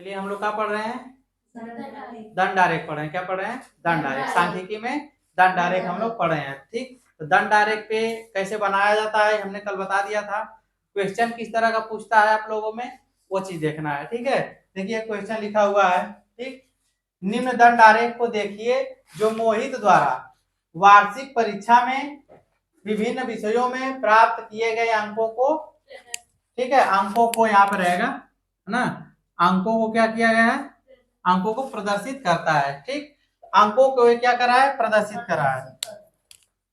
चलिए हम लोग क्या पढ़ रहे हैं? दंड आरेख पढ़ रहे हैं। क्या पढ़ रहे हैं? दंड आरेख। सांख्यिकी में दंड आरेख हम लोग पढ़ रहे हैं। ठीक, तो दंड आरेख पे कैसे बनाया जाता है हमने कल बता दिया था। क्वेश्चन किस तरह का पूछता है आप लोगों में, वो चीज देखना है। ठीक है, देखिए क्वेश्चन लिखा हुआ है। ठीक, निम्न दंड आरेख को देखिए जो मोहित द्वारा वार्षिक परीक्षा में विभिन्न विषयों में प्राप्त किए गए अंकों को, ठीक है, अंकों को यहाँ पर रहेगा है ना, अंकों को क्या किया गया है, अंकों को प्रदर्शित करता है। ठीक, अंकों को क्या करा है, प्रदर्शित करा है।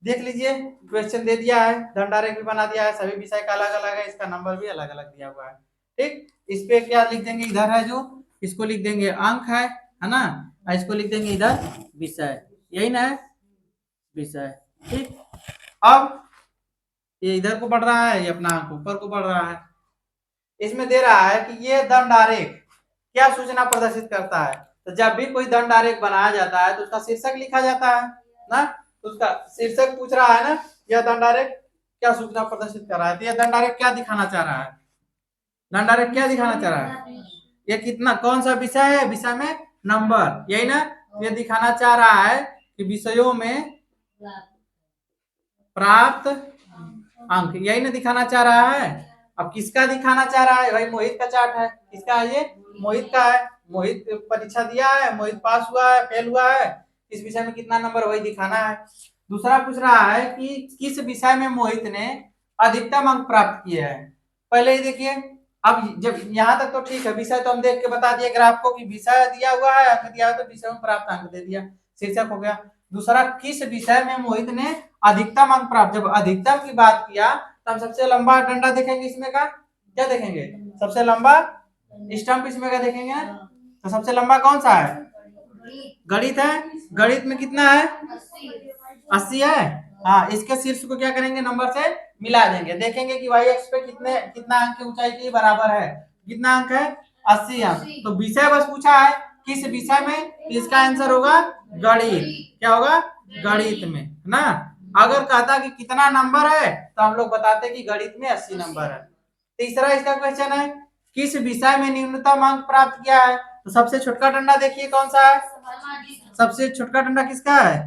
देख लीजिए क्वेश्चन दे दिया है, दंड आरेख भी बना दिया है, सभी विषय का अलग अलग है, इसका नंबर भी अलग अलग दिया हुआ है। ठीक, इस पे क्या लिख देंगे, इधर है जो, इसको लिख देंगे अंक है ना, इसको लिख देंगे इधर विषय, यही ना है विषय। ठीक, अब ये इधर को बढ़ रहा है, ये अपना अंक ऊपर को बढ़ रहा है। इसमें दे रहा है कि ये दंड आरेख क्या सूचना प्रदर्शित करता है। तो जब भी कोई दंड आरेख बनाया जाता है तो उसका शीर्षक लिखा जाता है ना, तो उसका शीर्षक पूछ रहा है ना, यह दंड आरेख क्या सूचना प्रदर्शित कर रहा है। तो यह दंड आरेख क्या दिखाना चाह रहा है, दंड आरेख क्या दिखाना चाह रहा है, ये कितना कौन सा विषय है, विषय में नंबर, यही ना। ये दिखाना चाह रहा है कि विषयों में प्राप्त अंक, यही ना दिखाना चाह रहा है। अब किसका दिखाना चाह रहा है, भाई मोहित का चार्ट है, किसका है ये, मोहित का है। मोहित परीक्षा दिया है, मोहित पास हुआ है, फेल हुआ है, इस विषय में कितना नंबर वही दिखाना है। दूसरा पूछ रहा है कि किस विषय में मोहित ने अधिकतम अंक प्राप्त किए हैं। पहले ही देखिए, अब जब यहाँ तक तो ठीक है, विषय तो हम देख के बता दिए ग्राफ को कि विषय दिया हुआ है, अंक दिया है, तो विषय में प्राप्त अंक दे दिया, शीर्षक हो गया। दूसरा, किस विषय में मोहित ने अधिकतम अंक प्राप्त, जब अधिकतम की बात किया तो हम सबसे लंबा डंडा देखेंगे, इसमें का क्या देखेंगे, सबसे लंबा स्टंप इसमें का देखेंगे। तो सबसे लंबा कौन सा है, गणित है। गणित में कितना है, 80 है। हाँ, इसके शीर्ष को क्या करेंगे, नंबर से मिला देंगे, देखेंगे कि वाई एक्स पे कितने कितना अंक की ऊंचाई के बराबर है, कितना अंक है, 80 अंक। तो विषय बस पूछा है किस विषय में, तो इसका आंसर होगा गणित। क्या होगा, गणित में, है ना। अगर कहता कि कितना नंबर है तो हम लोग बताते कि गणित में 80 नंबर है। तीसरा इसका क्वेश्चन है, किस विषय में न्यूनतम अंक प्राप्त किया है। तो सबसे छोटका डंडा देखिए कौन सा है, सबसे छोटका डंडा किसका है,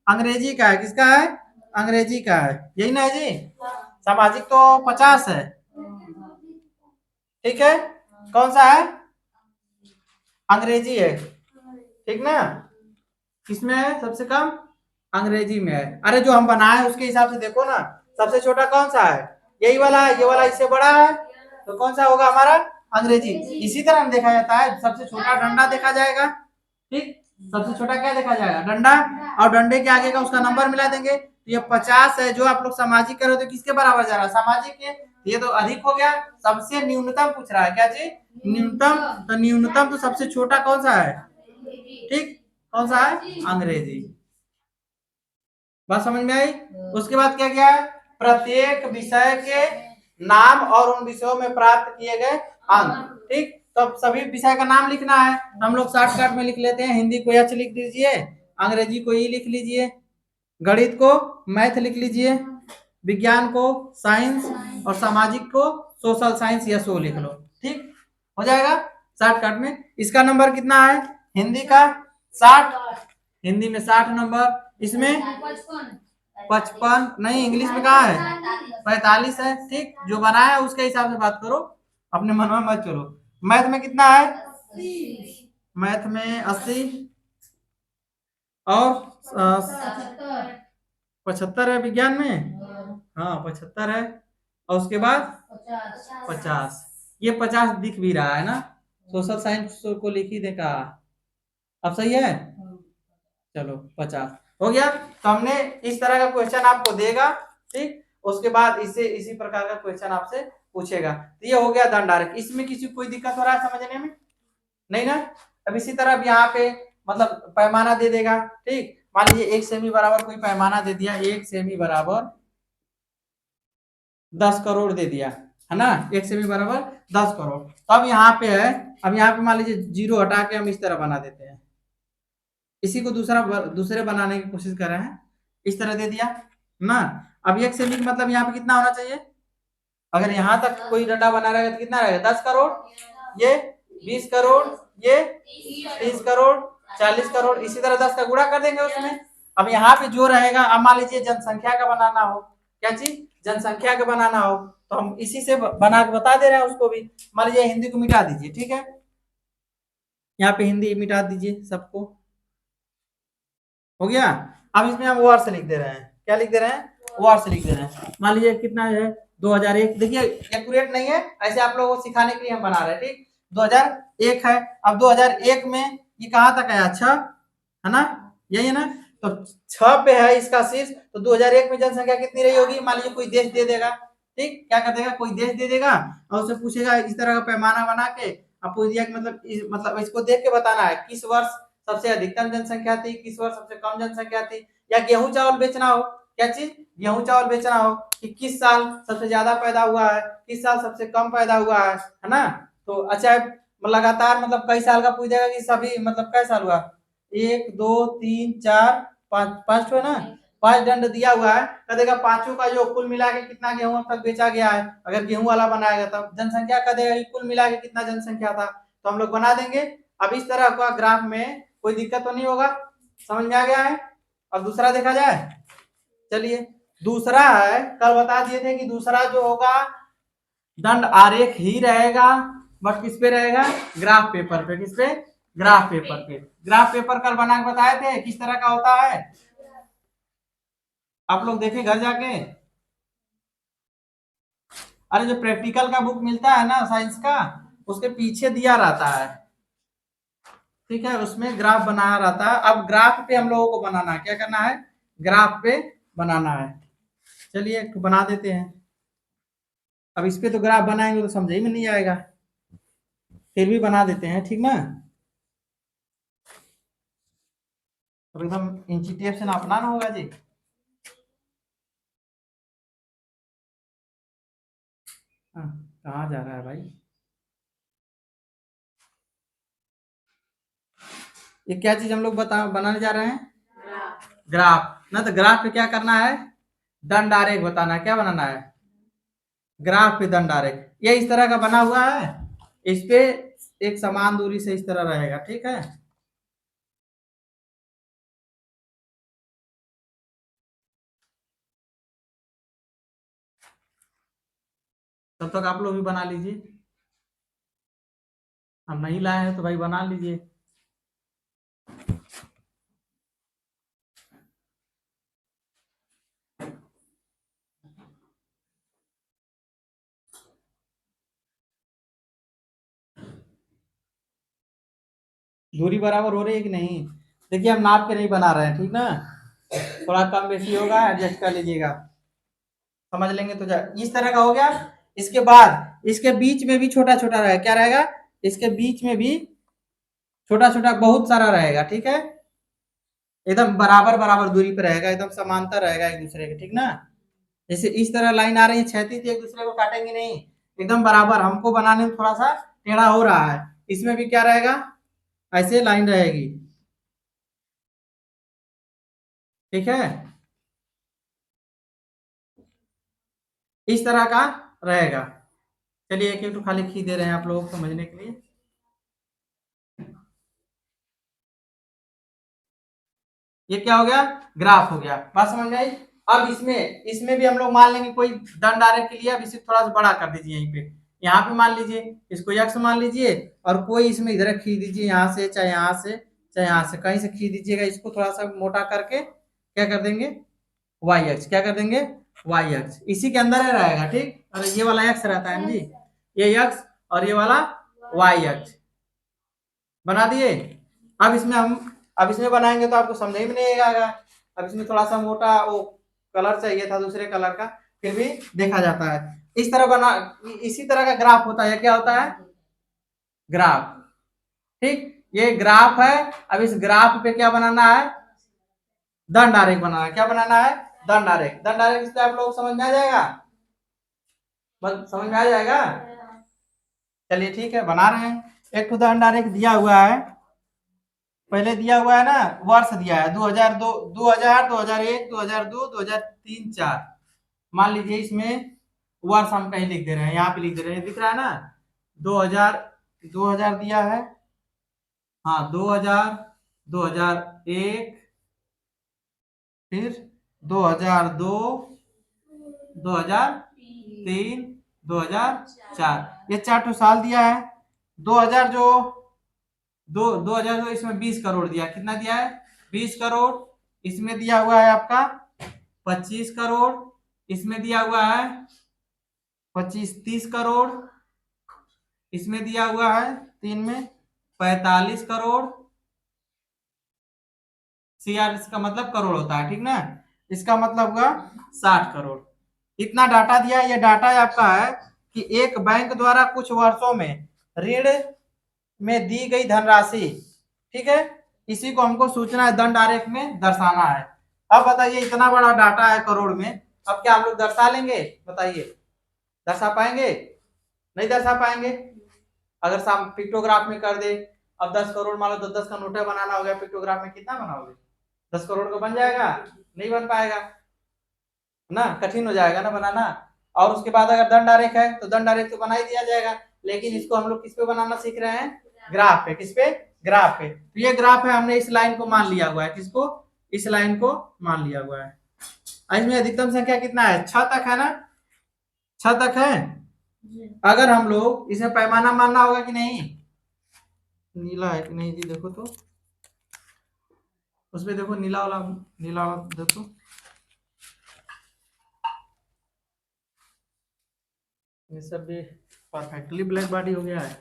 अंग्रेजी का है। किसका है, अंग्रेजी का है, यही ना है जी। सामाजिक तो 50 है, ठीक है, कौन सा है, अंग्रेजी है, ठीक ना। किसमें है सबसे कम, अंग्रेजी में है। अरे जो हम बनाए उसके हिसाब से देखो ना, सबसे छोटा कौन सा है, यही वाला है, ये वाला इससे बड़ा है, तो कौन सा होगा हमारा, अंग्रेजी। इसी तरह देखा जाता है, सबसे छोटा डंडा देखा जाएगा। ठीक, सबसे छोटा क्या देखा जाएगा, डंडा, और डंडे के आगे का उसका नंबर मिला देंगे। तो ये 50 है, जो आप लोग सामाजिक कर रहे हो तो किसके बराबर जा रहा है, सामाजिक के, ये तो अधिक हो गया। सबसे न्यूनतम पूछ रहा है, क्या जी, न्यूनतम। तो न्यूनतम तो सबसे छोटा कौन सा है, ठीक, कौन सा है, अंग्रेजी। बात समझ में आई। उसके बाद क्या क्या है, प्रत्येक विषय के नाम और उन विषयों में प्राप्त किए गए अंक। ठीक, तो सभी विषय का नाम लिखना है, हम लोग शॉर्टकट में लिख लेते हैं। हिंदी को एच लिख दीजिए, अंग्रेजी को ई लिख लीजिए, गणित को मैथ लिख लीजिए, विज्ञान को साइंस, और सामाजिक को सोशल साइंस या सो लिख लो। ठीक, हो जाएगा शॉर्टकट में। इसका नंबर कितना है, हिंदी का 60, हिंदी में 60 नंबर, इसमें 55 नहीं, इंग्लिश में कहा है 45 है। ठीक, जो बनाया है उसके हिसाब से बात करो, अपने मन में मत चलो। मैथ में कितना है, मैथ में 80, और 75 है विज्ञान में, हाँ 75 है, और उसके बाद 50, ये 50 दिख भी रहा है ना, सोशल साइंस को लिख ही देखा। अब सही है, चलो 50 हो गया। तो हमने इस तरह का क्वेश्चन आपको देगा। ठीक, उसके बाद इससे इसी प्रकार का क्वेश्चन आपसे पूछेगा। तो ये हो गया दंड आरेख। इसमें किसी कोई दिक्कत हो रहा है समझने में, नहीं ना। अब इसी तरह अब यहाँ पे मतलब पैमाना दे देगा। ठीक, मान लीजिए 1 सेमी बराबर कोई पैमाना दे दिया, 1 सेमी बराबर 10 करोड़ दे दिया, है ना, 1 सेमी बराबर 10 करोड़। तो अब यहाँ पे है, अब यहाँ पे मान लीजिए जीरो हटा के हम इस तरह बना देते हैं, इसी को दूसरे बनाने की कोशिश कर रहे हैं, इस तरह दे दिया ना। अब 1 सेमी मतलब यहाँ पे कितना होना चाहिए, अगर यहाँ तक कोई डंडा बना रहेगा तो कितना रहेगा, 10 करोड़। ये 20 करोड़, ये 30 करोड़, 40 करोड़, इसी तरह 10 का गुणा कर देंगे उसमें। अब यहाँ पे जो रहेगा, अब मान लीजिए जनसंख्या का बनाना हो, क्या चीज, जनसंख्या का बनाना हो, तो हम इसी से बना के बता दे रहे हैं उसको भी। मान लीजिए हिंदी को मिटा दीजिए, ठीक है, यहाँ पे हिंदी मिटा दीजिए सबको, हो गया। अब इसमें हम वर्ष लिख दे रहे हैं, क्या लिख दे रहे हैं, वर्ष लिख दे रहे हैं। मान लीजिए कितना है, 2001, देखिए एक्यूरेट नहीं है, ऐसे आप लोगों को सिखाने के लिए हम बना रहे हैं, ठीक। 2001 है। अब 2001 में ये कहाँ तक आया, 6, है ना, यही है ना, तो 6 पे है इसका शीर्ष, तो 2001 में जनसंख्या कितनी रही होगी, मान लीजिए कोई देश दे देगा, ठीक, क्या कर देगा, कोई देश दे देगा और उससे पूछेगा इस तरह का पैमाना बना के, अब पूछ दिया कि मतलब इसको देख के बताना है किस वर्ष सबसे अधिकतम जनसंख्या थी, किस वर्ष सबसे कम जनसंख्या थी, या गेहूं चावल बेचना हो, क्या चीज, गेहूं चावल बेचना हो कि किस साल सबसे ज्यादा पैदा हुआ है, किस साल सबसे कम पैदा हुआ है ना। तो अच्छा लगातार मतलब कई साल का पूछ देगा कि सभी मतलब कई साल हुआ, 1 2 3 4 5, 5 है ना, 5 दंड दिया हुआ है, कह देगा पांचों का जो कुल मिला के कितना गेहूं अब तक बेचा गया है, अगर गेहूं वाला बनाएगा तब जनसंख्या कह देगा कि कुल मिला के कितना जनसंख्या था, तो हम लोग बना देंगे। अब इस तरह का ग्राफ में कोई दिक्कत तो नहीं होगा, समझ में आ गया है। अब दूसरा देखा जाए, चलिए दूसरा है, कल बता दिए थे कि दूसरा जो होगा दंड आरेख ही रहेगा, बट किस पे रहेगा, ग्राफ पेपर पे, किस पे, ग्राफ पेपर पे। ग्राफ पेपर कल बना के बताए थे किस तरह का होता है, आप लोग देखें घर जाके। अरे जो प्रैक्टिकल का बुक मिलता है ना साइंस का, उसके पीछे दिया रहता है, ठीक है, उसमें ग्राफ बनाया रहता है। अब ग्राफ पे हम लोगों को बनाना है, क्या करना है, ग्राफ पे बनाना है। चलिए एक बना देते हैं। अब इस पे तो ग्राफ बनाएंगे तो समझ ही में नहीं आएगा, फिर भी बना देते हैं, ठीक ना। अब एकदम इंची टेप से नापना ना होगा जी। हाँ, कहाँ जा रहा है भाई, ये क्या चीज हम लोग बनाने जा रहे हैं, ग्राफ ना। तो ग्राफ पे क्या करना है, दंड आरेख बताना है, क्या बनाना है, ग्राफ पे दंड आरेख। ये इस तरह का बना हुआ है, इस पे एक समान दूरी से इस तरह रहेगा, ठीक है। तब तक आप लोग भी बना लीजिए, हम नहीं लाए हैं तो भाई बना लीजिए। दूरी बराबर हो रही है कि नहीं, देखिए हम नाप के नहीं बना रहे हैं, ठीक ना, थोड़ा कम बेसी होगा एडजस्ट कर लीजिएगा, समझ लेंगे तो इस तरह का हो गया। इसके बाद इसके बीच में भी छोटा छोटा रहेगा, क्या रहेगा, इसके बीच में भी छोटा छोटा बहुत सारा रहेगा, ठीक है, एकदम बराबर बराबर दूरी पे रहेगा, एकदम समांतर रहेगा एक दूसरे के, ठीक ना। जैसे इस तरह लाइन आ रही है क्षैतिज, एक दूसरे को काटेंगे नहीं, एकदम बराबर। हमको बनाने में थोड़ा सा टेढ़ा हो रहा है, इसमें भी क्या रहेगा, ऐसे लाइन रहेगी, ठीक है, इस तरह का रहेगा। चलिए एक एक तो खाली खींच दे रहे हैं आप लोगों को समझने के लिए। ये क्या हो गया, ग्राफ हो गया, बात समझ में आई। अब इसमें इसमें भी हम लोग मान लेंगे कोई दंड आरेख के लिए, अब इसे थोड़ा सा बड़ा कर दीजिए, यहीं पे यहाँ पे मान लीजिए इसको x मान लीजिए, और कोई इसमें इधर खींच दीजिए, यहाँ से चाहे यहाँ से चाहे यहाँ से कहीं से खींच दीजिएगा, इसको थोड़ा सा मोटा करके क्या कर देंगे, y अक्ष, क्या कर देंगे, y अक्ष, इसी के अंदर ही रहेगा, ठीक। और ये वाला x रहता है जी, ये x और ये वाला y अक्ष बना दिए। अब इसमें हम अब इसमें बनाएंगे तो आपको समझ में नहीं आएगा, अब इसमें थोड़ा सा मोटा वो कलर चाहिए था दूसरे कलर का, फिर भी देखा जाता है इस तरह बना। इसी तरह का ग्राफ होता है, क्या होता है, ग्राफ, ठीक, ये ग्राफ है। अब इस ग्राफ पे क्या बनाना है, दंड आरेख बनाना है, क्या बनाना है, दंड आरेख। दंड आरेख इससे आप लोग समझ में आ जाएगा, बस समझ में आ जाएगा। चलिए ठीक है, बना रहे हैं। एक तो दंड आरेख दिया हुआ है, पहले दिया हुआ है ना, वर्ष दिया है 2002, 2000, 2001, 2002, 2003, 4, मान लीजिए इसमें वर्ष हम कहीं लिख दे रहे हैं, यहाँ पे लिख दे रहे हैं, दिख रहा है ना, 2000 2000 दिया है, हाँ 2000, 2001, फिर 2002, 2003, 2004, ये 4 साल दिया है। 2000 जो 2000 जो इसमें 20 करोड़ दिया, कितना दिया है 20 करोड़। इसमें दिया हुआ है आपका 25 करोड़, इसमें दिया हुआ है 30 करोड़, इसमें दिया हुआ है 3 में 45 करोड़। सीआर इसका मतलब करोड़ होता है, ठीक ना, इसका मतलब हुआ 60 करोड़। इतना डाटा दिया। ये डाटा आपका है कि एक बैंक द्वारा कुछ वर्षों में ऋण में दी गई धनराशि, ठीक है, इसी को हमको सूचना दंड आरेख में दर्शाना है। अब बताइए इतना बड़ा डाटा है करोड़ में, अब क्या हम लोग दर्शा लेंगे, बताइए दर्शा पाएंगे, नहीं दर्शा पाएंगे। अगर साम पिक्टोग्राफ में कर दे, अब 10 करोड़ मान लो, तो 10 का नोटा बनाना हो गया, पिक्टोग्राफ में कितना बनाओगे, 10 करोड़ का बन जाएगा, नहीं बन पाएगा ना, कठिन हो जाएगा ना बनाना। और उसके बाद अगर दंड आरेख है तो दंड आरेख तो बना ही दिया जाएगा, लेकिन इसको हम लोग किस पे बनाना सीख रहे हैं, ग्राफ पे। किस पे, ग्राफ पे। तो ये ग्राफ है, हमने इस लाइन को मान लिया हुआ है, किसको, इस लाइन को मान लिया हुआ है। इसमें अधिकतम संख्या कितना है, 6 तक है ना, 6 तक है। अगर हम लोग इसे पैमाना मानना होगा कि नहीं, नीला है कि नहीं जी, देखो तो उसमें देखो, नीला वाला, नीला वाला देखो, ये सब भी परफेक्टली ब्लैक बॉडी हो गया है।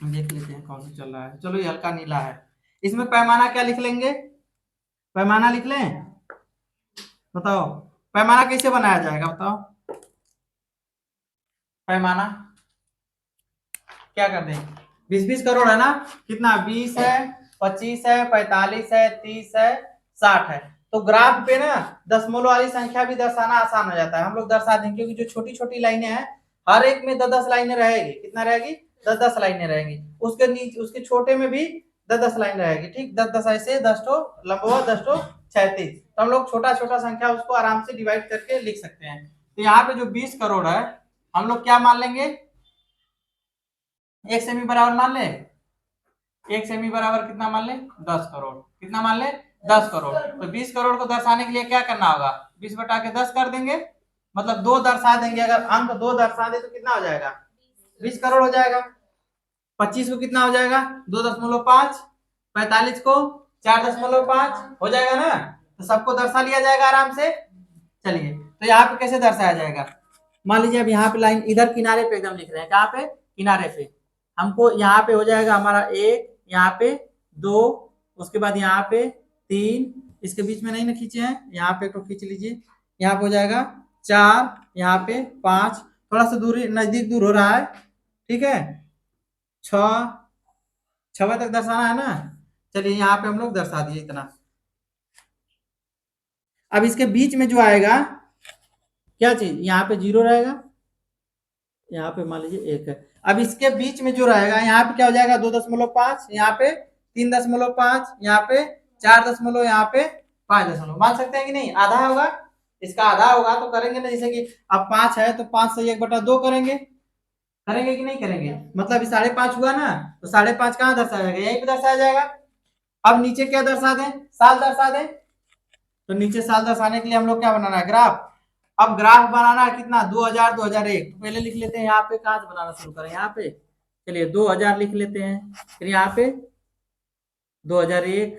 देख लेते हैं कौन सा चल रहा है। चलो ये हल्का नीला है। इसमें पैमाना क्या लिख लेंगे, पैमाना लिख लें, बताओ पैमाना कैसे बनाया जाएगा, बताओ पैमाना क्या कर दें। 20-20 करोड़ है ना, कितना 20 है, 25 है, 45 है, 30 है, 60 है। तो ग्राफ पे ना दशमलव वाली संख्या भी दर्शाना आसान हो जाता है, हम लोग दर्शा देंगे, क्योंकि जो छोटी छोटी लाइनें हैं हर एक में 10-10 लाइनें रहेगी। कितना रहेगी, 10-10 लाइनें रहेंगी। उसके नीचे उसके छोटे में भी 10-10 लाइन रहेगी, ठीक, 10-10 ऐसे 10 तो लंबवा 10 तो क्षैतिज। तो हम लोग छोटा छोटा संख्या उसको आराम से डिवाइड करके लिख सकते हैं। तो यहाँ पे जो 20 करोड़ है हम लोग क्या मान लेंगे, 1 सेमी बराबर मान ले, 1 सेमी बराबर कितना मान ले, 10 करोड़। कितना मान ले, 10 करोड़। तो 20 करोड़ को दर्शाने के लिए क्या करना होगा, 20 बटा के 10 कर देंगे, मतलब 2 दर्शा देंगे। अगर अंक 2 दर्शा दे तो कितना हो जाएगा, 20 करोड़ हो जाएगा। 25 को कितना हो जाएगा, 2.5, 45 को 4.5 हो जाएगा ना। तो सबको दर्शा लिया जाएगा आराम से। चलिए तो यहाँ पे कैसे दर्शाया जाएगा, मान लीजिए अब यहाँ पे लाइन इधर किनारे पे एकदम लिख रहे हैं, कहाँ पे, किनारे पे। हमको यहाँ पे हो जाएगा हमारा 1, यहाँ पे 2, उसके बाद यहाँ पे 3, इसके बीच में नहीं ना खींचे हैं, यहाँ पे तो खींच लीजिए, यहाँ पे हो जाएगा 4, यहाँ पे 5, थोड़ा सा दूरी नजदीक दूर हो रहा है, ठीक है, 6, 6 तक दर्शाना है ना। चलिए यहाँ पे हम लोग दर्शा दिए इतना। अब इसके बीच में जो आएगा क्या चीज, यहाँ पे 0 रहेगा, यहाँ पे मान लीजिए 1 है। अब इसके बीच में जो रहेगा यहाँ पे क्या हो जाएगा, 2.5, यहाँ पे 3.5, यहाँ पे 4, यहाँ पे 5, मान सकते हैं कि नहीं, आधा होगा, इसका आधा होगा तो करेंगे ना, जैसे कि अब 5 है तो 5 से 1/2 करेंगे, करेंगे कि नहीं करेंगे, मतलब 5.5 हुआ ना, तो 5.5 कहाँ दर्शाया जाएगा, यहीं पे दर्शाया जाएगा। अब नीचे क्या दर्शा दें, साल दर्शा दें, तो नीचे साल दर्शाने के लिए हम लोग क्या बनाना है, ग्राफ। अब ग्राफ बनाना है कितना, 2000, 2001, तो पहले लिख लेते हैं यहाँ पे, कहाँ से बनाना शुरू करें, यहाँ पे, चलिए 2000 लिख लेते हैं, फिर यहाँ पे 2001,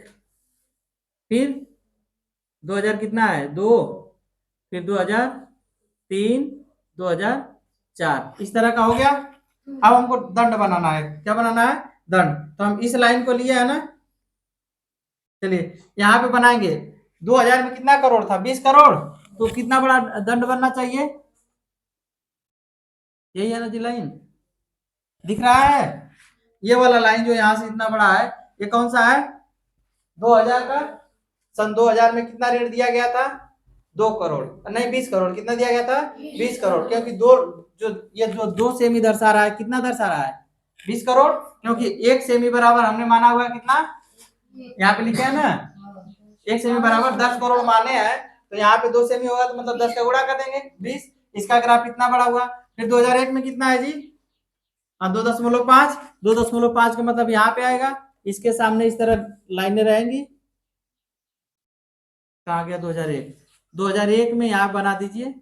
फिर 2000 कितना है 2, फिर 2003, 2004, इस तरह का हो गया। अब हमको दंड बनाना है, क्या बनाना है, दंड। तो हम इस लाइन को लिए है ना, चलिए यहाँ पे बनाएंगे। 2000 में कितना करोड़ था, 20 करोड़, तो कितना बड़ा दंड बनना चाहिए, यही है ना जी लाइन, दिख रहा है, ये वाला लाइन जो यहाँ से इतना बड़ा है, ये कौन सा है, 2000 का। सन 2000 में कितना ऋण दिया गया था, 2 करोड़, नहीं 20 करोड़, कितना दिया गया था, 20 करोड़, क्योंकि दो जो ये जो 2 सेमी दर्शा रहा है, कितना दर्शा रहा है, 20 करोड़, क्योंकि 1 सेमी बराबर हमने माना हुआ है कितना, यहाँ पे लिखे है ना, 1 सेमी बराबर 10 करोड़ माने हैं, तो यहाँ पे 2 सेमी होगा तो मतलब 10 का गुणा कर देंगे 20, इसका ग्राफ इतना बड़ा हुआ। फिर 2001 में कितना है जी? हाँ, 2.5। 2.5 का मतलब यहाँ पे आएगा, इसके सामने इस तरह लाइनें रहेंगी। कहाँ गया 2001? 2001 में यहाँ बना दीजिए,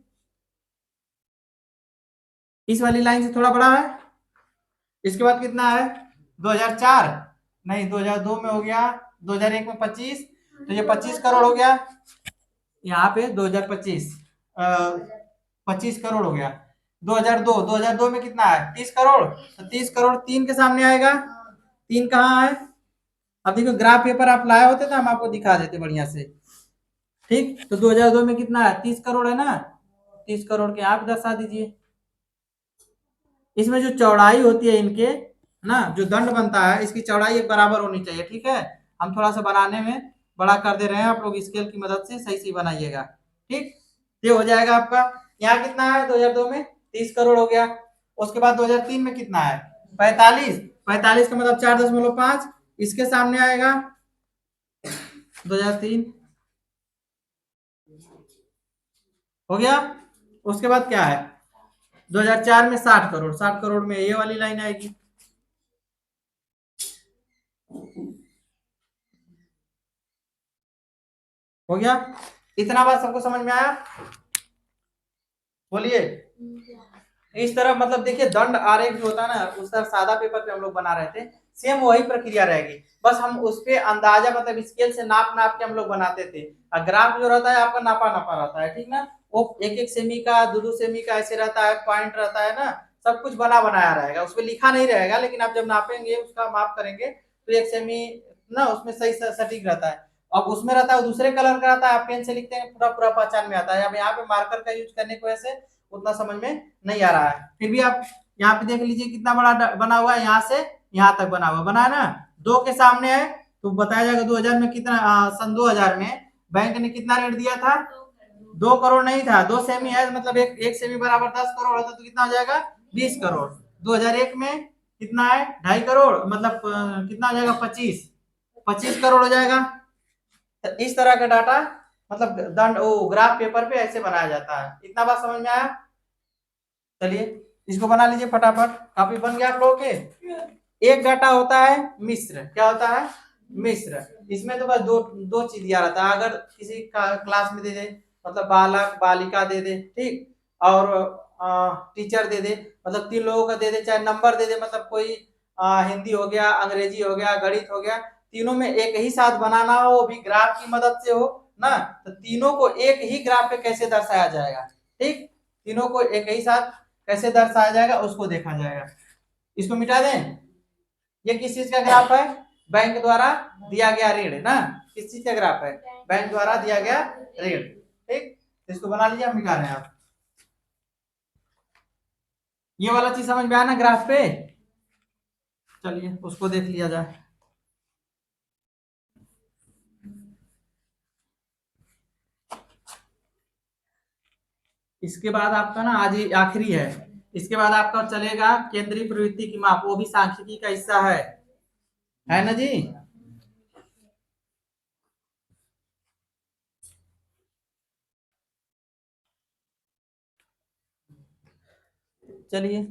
इस वाली लाइन से थोड़ा बड़ा है। इसके बाद कितना है? 2004, नहीं 2002 में हो गया, 2001 में 25, तो ये 25 करोड़ हो गया। यहाँ पे 2025 25 करोड़ हो गया। 2002 में कितना है? 30 करोड़, तो 30 करोड़ तीन के सामने आएगा। तीन कहाँ है? अब देखो ग्राफ पेपर आप लाए होते तो हम आपको दिखा देते बढ़िया से। ठीक, तो 2002 में कितना है? 30 करोड़ है ना, 30 करोड़ के आप दर्शा दीजिए। इसमें जो चौड़ाई होती है इनके ना, जो दंड बनता है, इसकी चौड़ाई एक बराबर होनी चाहिए। ठीक है, हम थोड़ा सा बनाने में बड़ा कर दे रहे हैं, आप लोग स्केल की मदद से सही बनाइएगा। ठीक, ये हो जाएगा आपका। यहाँ कितना है? 2002 में 30 करोड़ हो गया। उसके बाद 2003 में कितना है? 45। 45 का मतलब 4.5, इसके सामने आएगा 2003 हो गया। उसके बाद क्या है? 2004 में 60 करोड़, 60 करोड़ में ये वाली लाइन आएगी। हो गया। इतना बात सबको समझ में आया? बोलिए। इस तरह मतलब देखिए, दंड आरेख जो होता है ना, उस तरह सादा पेपर पे हम लोग बना रहे थे, सेम वही प्रक्रिया रहेगी, बस हम उस पे अंदाजा मतलब स्केल से नाप नाप के हम लोग बनाते थे। और ग्राफ जो रहता है आपका नापा नापा रहता है, ठीक ना, वो 1-1 सेमी का, 2-2 सेमी का ऐसे रहता है, पॉइंट रहता है ना, सब कुछ बना बनाया रहेगा, उसमें लिखा नहीं रहेगा, लेकिन आप जब नापेंगे उसका माप करेंगे तो 1 सेमी ना उसमें सही सटीक रहता है। अब उसमें रहता है दूसरे कलर का रहता है, आप पेन से लिखते हैं पूरा पूरा पहचान में आता है। अब यहाँ पे मार्कर का यूज करने को ऐसे उतना समझ में नहीं आ रहा है, फिर भी आप यहाँ पे देख लीजिए कितना बड़ा बना हुआ है, यहाँ से यहाँ तक बना हुआ, बना है ना, 2 के सामने है, तो बताया जाएगा 2000 में कितना, सन 2000 में बैंक ने कितना रेट दिया था? 2 करोड़ नहीं था, 2 सेमी है, मतलब एक सेमी बराबर 10 करोड़ होता, तो कितना हो जाएगा? 20 करोड़। 2001 में कितना है? 2.5 करोड़, मतलब कितना हो जाएगा? 25 करोड़ हो जाएगा। तो इस तरह का डाटा मतलब दंड वो ग्राफ पेपर पे ऐसे बनाया जाता है। इतना बात समझ में आया? चलिए इसको बना लीजिए फटाफट, काफी बन गया आप लोगों के। एक डाटा होता है मिश्र, क्या होता है? मिश्र। इसमें तो बस दो दो चीज दिया रहता है, अगर किसी का क्लास में दे दे, मतलब बालक बालिका दे दे, ठीक, और टीचर दे दे, मतलब 3 लोगों का दे दे, चाहे नंबर दे दे, मतलब कोई हिंदी हो गया, अंग्रेजी हो गया, गणित हो गया, तीनों में एक ही साथ बनाना हो, वो भी ग्राफ की मदद से हो ना, तो तीनों को एक ही ग्राफ पे कैसे दर्शाया जाएगा, ठीक, तीनों को एक ही साथ कैसे दर्शाया जाएगा उसको देखा जाएगा। इसको मिटा दें। ये किस चीज का ग्राफ है? बैंक द्वारा दिया गया ऋण ना, किस चीज का ग्राफ है? बैंक द्वारा दिया गया ऋण, ठीक, इसको बना लीजिए, हम मिटा रहे हैं। आप ये वाला चीज समझ में आया ना ग्राफ पे? चलिए उसको देख लिया जाए। इसके बाद आपका ना आज आखिरी है, इसके बाद आपका चलेगा केंद्रीय प्रवृत्ति की माप, वो भी सांख्यिकी का हिस्सा है ना जी? चलिए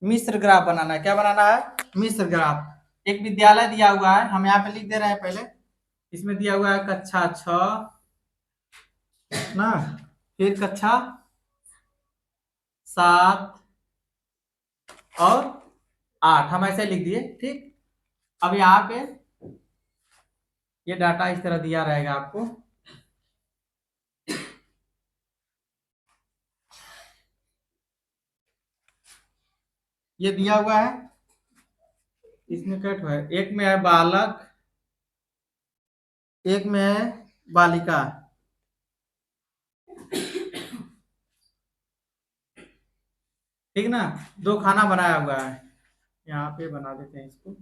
मिश्र ग्राफ बनाना है, क्या बनाना है? मिश्र ग्राफ। एक विद्यालय दिया हुआ है, हम यहाँ पे लिख दे रहे हैं पहले, इसमें दिया हुआ है कक्षा 6 ना, फिर कक्षा 7 और 8, हम ऐसे लिख दिए, ठीक। अब यहाँ पे ये डाटा इस तरह दिया रहेगा आपको, ये दिया हुआ है, इसमें कट है, एक में है बालक, एक में है बालिका, ठीक ना, 2 खाना बनाया हुआ है, यहाँ पे बना देते हैं इसको,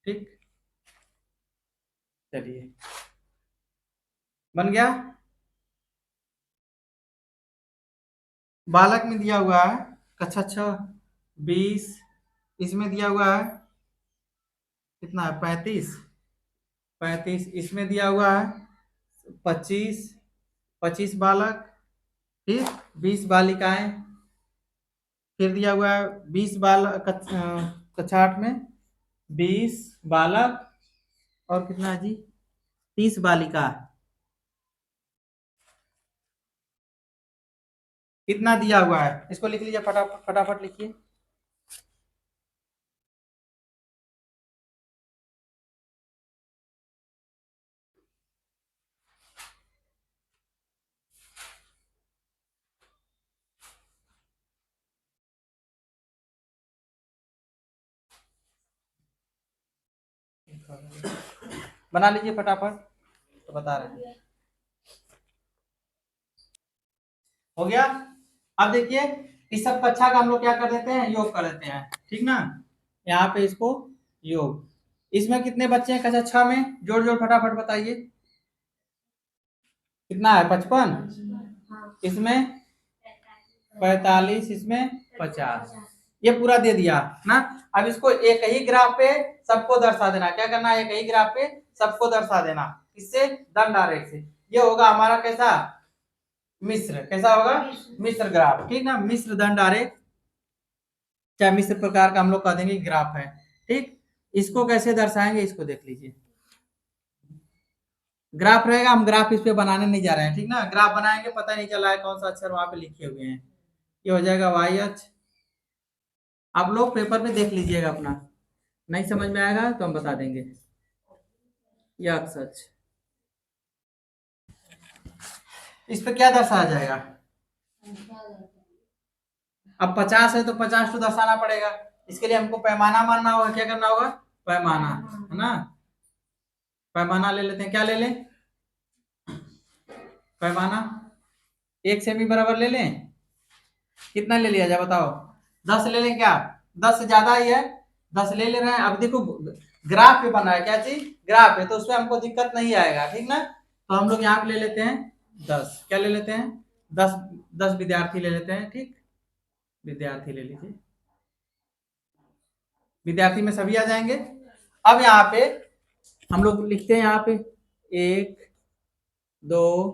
ठीक, चलिए बन गया। बालक में दिया हुआ है कक्षा 6 20, इसमें दिया हुआ है कितना है? 35, 35, इसमें दिया हुआ है 25, 25 बालक, फिर 20 बालिकाएं, फिर दिया हुआ है 20 बालक कक्षा 8 में 20 बालक और कितना जी 30 बालिका। कितना दिया हुआ है इसको लिख लीजिए, फटाफट फटाफट लिखिए। बना लीजिए फटाफट, तो बता रहे हैं। हो गया। अब देखिए इस सब कक्षा का हम लोग क्या कर देते हैं, योग कर देते हैं, ठीक ना। यहाँ पे इसको योग, इसमें कितने बच्चे हैं कक्षा 6 में, जोड़ जोड़ फटाफट बताइए। कितना है 55, इसमें 45, इसमें 50, ये पूरा दे दिया ना। अब इसको एक ही ग्राफ पे सबको दर्शा देना, क्या करना है, एक ही ग्राफ पे सबको दर्शा देना, किससे, दंड आरेख से। ये होगा हमारा कैसा, मिश्र, कैसा होगा, मिश्र ग्राफ, ठीक ना, मिश्र दंड आरेख, चाहे मिश्र प्रकार का हम लोग कह देंगे ग्राफ है, ठीक। इसको कैसे दर्शाएंगे, इसको देख लीजिए। ग्राफ रहेगा, हम ग्राफ इस पे बनाने नहीं जा रहे हैं, ठीक ना। ग्राफ बनाएंगे पता नहीं चला है कौन सा अक्षर वहां पे लिखे हुए हैं। ये हो जाएगा वाई अक्ष, आप लोग पेपर पे देख लीजिएगा अपना, नहीं समझ में आएगा तो हम बता देंगे। यह अक्ष अक्ष, इस पे क्या दर्शाया जाएगा, अब 50 है तो 50 तो दर्शाना पड़ेगा, इसके लिए हमको पैमाना मानना होगा, क्या करना होगा, पैमाना, है ना। पैमाना ले लेते हैं, क्या ले लें, पैमाना 1 सेमी बराबर ले लें, कितना ले लिया जाए बताओ, 10 ले लें क्या, 10 से ज्यादा ही है, 10 ले रहे हैं। अब देखो ग्राफ पे बना है, क्या चीज, ग्राफ है, तो उसमें हमको दिक्कत नहीं आएगा, ठीक ना। तो हम लोग यहाँ पे ले लेते हैं 10, क्या ले लेते हैं 10, 10 विद्यार्थी ले लेते हैं, ठीक, विद्यार्थी ले लीजिए, विद्यार्थी में सभी आ जाएंगे। अब यहाँ पे हम लोग लिखते हैं, यहाँ पे 1 2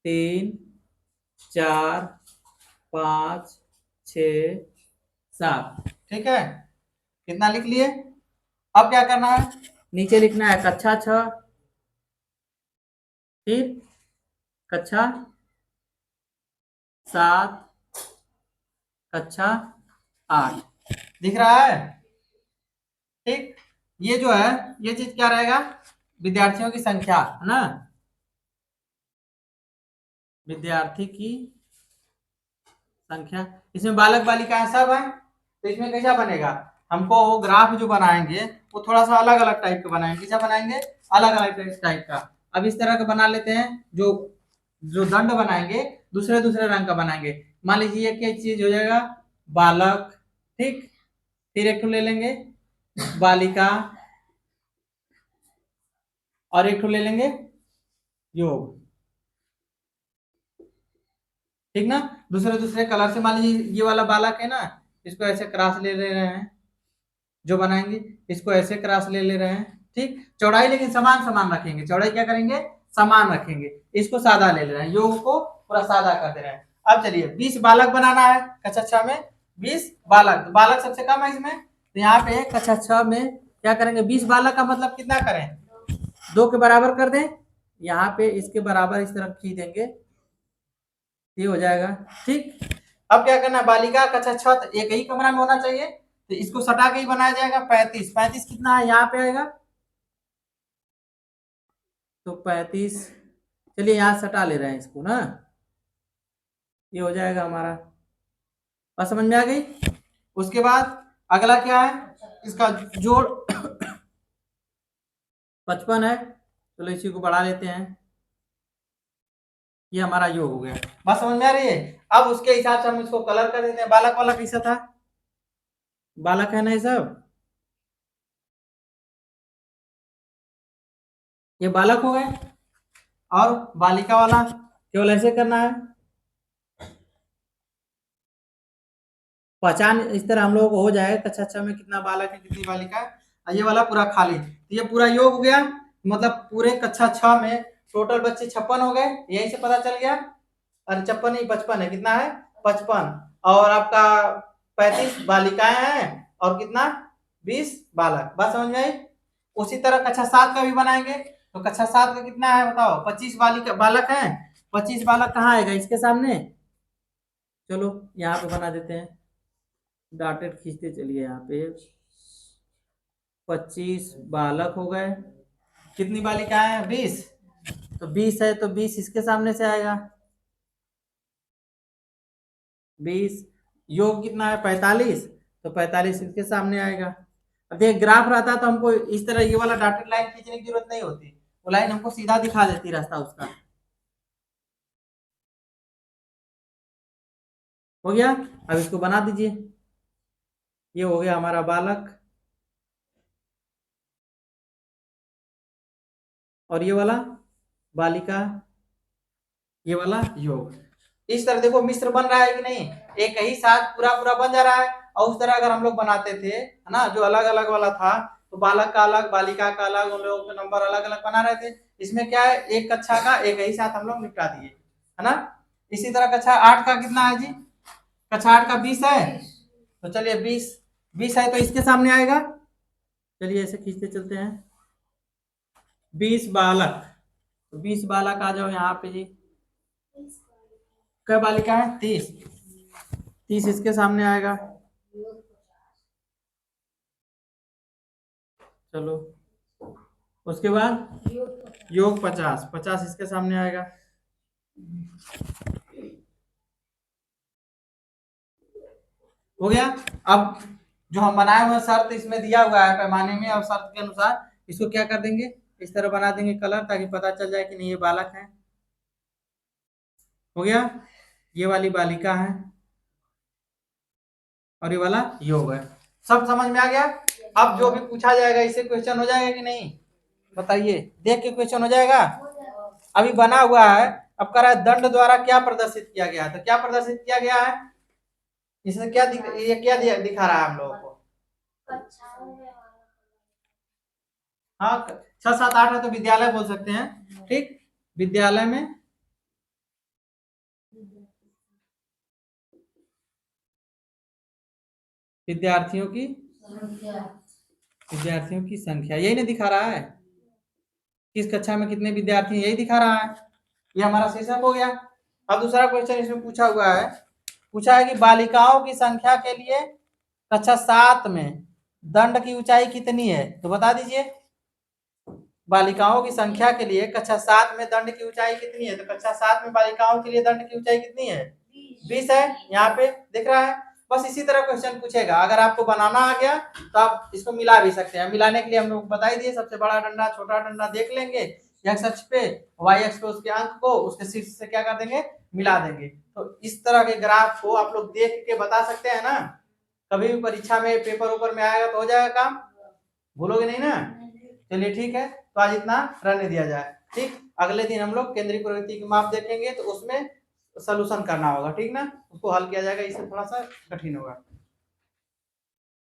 3 4 5 6 7, ठीक है, कितना लिख लिए। अब क्या करना है, नीचे लिखना है कक्षा 6, फिर कक्षा 7, कक्षा 8, दिख रहा है, ठीक। ये जो है ये चीज क्या रहेगा, विद्यार्थियों की संख्या, है ना, विद्यार्थी की संख्या, इसमें बालक बालिकाएं सब है, तो इसमें कैसा बनेगा, हमको वो ग्राफ जो बनाएंगे वो थोड़ा सा अलग अलग टाइप का बनाएंगे, कैसा बनाएंगे, अलग अलग टाइप का। अब इस तरह का बना लेते हैं, जो जो दंड बनाएंगे दूसरे दूसरे रंग का बनाएंगे। मान लीजिए क्या चीज हो जाएगा, बालक, ठीक, फिर एक ले लेंगे बालिका, और एक ले लेंगे योग, ठीक ना। दूसरे दूसरे कलर से, मान लीजिए ये वाला बालक है ना, इसको ऐसे क्रॉस ले रहे हैं, जो बनाएंगे इसको ऐसे क्रॉस ले रहे हैं, ठीक। चौड़ाई लेकिन समान समान रखेंगे, चौड़ाई क्या करेंगे, समान रखेंगे। इसको सादा ले रहे हैं, योग को पूरा सादा कर दे रहे हैं। अब चलिए 20 बालक बनाना है कक्षा 6 में, 20 बालक, तो बालक सबसे कम है इसमें, तो यहाँ पे कक्षा 6 में क्या करेंगे, 20 बालक का मतलब कितना करें, 2 के बराबर कर दें, यहाँ पे इसके बराबर इस तरफ खींच देंगे, ये हो जाएगा, ठीक। अब क्या करना है, बालिका कक्षा 6 एक ही कमरा में होना चाहिए, तो इसको सटा के ही बनाया जाएगा। 35, 35 कितना है, यहाँ पे आएगा, तो 35, चलिए यहाँ सटा ले रहे हैं इसको ना, ये हो जाएगा हमारा, बात समझ में आ गई। उसके बाद अगला क्या है, इसका जोड़ 55 है, चलो इसी को बढ़ा लेते हैं, ये हमारा योग हो गया, बात समझ में आ रही है। अब उसके हिसाब से हम इसको कलर कर देते हैं। बालक वाला कैसा था, बालक है ना ये सब, ये बालक हो गए, और बालिका वाला केवल ऐसे करना है, पहचान इस तरह हम लोगों को हो जाएगा कक्षा 6 में कितना बालक है कितनी बालिका है, और ये वाला पूरा खाली, तो ये पूरा योग हो गया। मतलब पूरे कक्षा 6 में टोटल बच्चे 56 हो गए, यही से पता चल गया। अरे 56 नहीं 55 है, कितना है 55, और आपका 35 बालिकाएं हैं और कितना 20 बालक। बात समझ में आई। उसी तरह कक्षा 7 का भी बनाएंगे, तो कक्षा 7 का कितना है बताओ, 25 बालिका बालक हैं। 25 बालक कहाँ आएगा इसके सामने, चलो यहाँ पे बना देते हैं, डॉटेड खींचते चलिए यहाँ पे। 25 बालक हो गए, कितनी बालिकाएं हैं 20, तो 20 है तो 20 इसके सामने से आएगा 20। योग कितना है 45, तो 45 इसके सामने आएगा। अब देख ग्राफ रहता तो हमको इस तरह ये वाला डॉटेड लाइन खींचने की जरूरत नहीं होती, वो लाइन हमको सीधा दिखा देती रास्ता उसका। हो गया, अब इसको बना दीजिए। ये हो गया हमारा बालक, और ये वाला बालिका, ये वाला योग। इस तरह देखो मिश्र बन रहा है कि नहीं, एक ही साथ पूरा पूरा बन जा रहा है। और उस तरह अगर हम लोग बनाते थे है ना, जो अलग अलग वाला था, तो बालक का अलग बालिका का अलग, उन लोगों के नंबर अलग अलग बना रहे थे। इसमें क्या है, एक कक्षा का एक ही साथ हम लोग निपटा दिए है ना। इसी तरह कक्षा 8 का कितना है जी, कक्षा 8 का 20 है, तो चलिए 20 है तो इसके सामने आएगा। चलिए ऐसे खींचते चलते हैं, 20 बालक, तो 20 बालक आ जाओ यहाँ पे जी। क बालिका है 30, 30 इसके सामने आएगा। चलो उसके बाद योग 50, 50 इसके सामने आएगा। हो गया। अब जो हम बनाए हुए शर्त इसमें दिया हुआ है पैमाने में, और शर्त के अनुसार इसको क्या कर देंगे, इस तरह बना देंगे कलर, ताकि पता चल जाए कि नहीं ये बालक है। हो गया, ये वाली बालिका है और ये वाला योग है। सब समझ में आ गया। अब जो भी पूछा जाएगा इससे क्वेश्चन हो जाएगा कि नहीं, बताइए, देख के क्वेश्चन हो जाएगा। अभी बना हुआ है, अब कह रहा है दंड द्वारा क्या प्रदर्शित किया गया है, तो क्या प्रदर्शित किया गया है, इसमें क्या ये क्या दिखा रहा है हम लोगों को। हाँ 6 7 8 है तो विद्यालय बोल सकते हैं, ठीक। विद्यालय में विद्यार्थियों की संख्या यही नहीं दिखा रहा है, किस कक्षा में कितने विद्यार्थी हैं, यही दिखा रहा है। ये हमारा शीर्षक हो गया। अब दूसरा क्वेश्चन इसमें पूछा हुआ है, पूछा है कि बालिकाओं की संख्या के लिए कक्षा 7 में दंड की ऊंचाई कितनी है, तो बता दीजिए। बालिकाओं की संख्या के लिए कक्षा 7 में दंड की ऊंचाई कितनी है, तो कक्षा 7 में बालिकाओं के लिए दंड की ऊंचाई कितनी है 20 है, यहाँ पे दिख रहा है। बस इसी तरह क्वेश्चन पूछेगा, अगर आपको बनाना आ गया तो आप इसको मिला भी सकते हैं। मिलाने के लिए हम लोग बता ही दिए, सबसे बड़ा डंडा छोटा डंडा देख लेंगे एक्स अक्ष पे, वाई अक्ष पे उसके अंक को उसके शीर्ष से क्या कर देंगे, मिला देंगे। तो इस तरह के ग्राफ को आप लोग देख के बता सकते हैं ना, कभी भी परीक्षा में पेपर ऊपर में आएगा तो हो जाएगा काम, भूलोगे नहीं ना। चलिए ठीक है, तो आज इतना रहने दिया जाए, ठीक। अगले दिन हम लोग केंद्रीय प्रवृत्ति की माप देखेंगे, तो उसमें सोल्यूशन करना होगा, ठीक ना, उसको हल किया जाएगा, इससे थोड़ा सा कठिन होगा।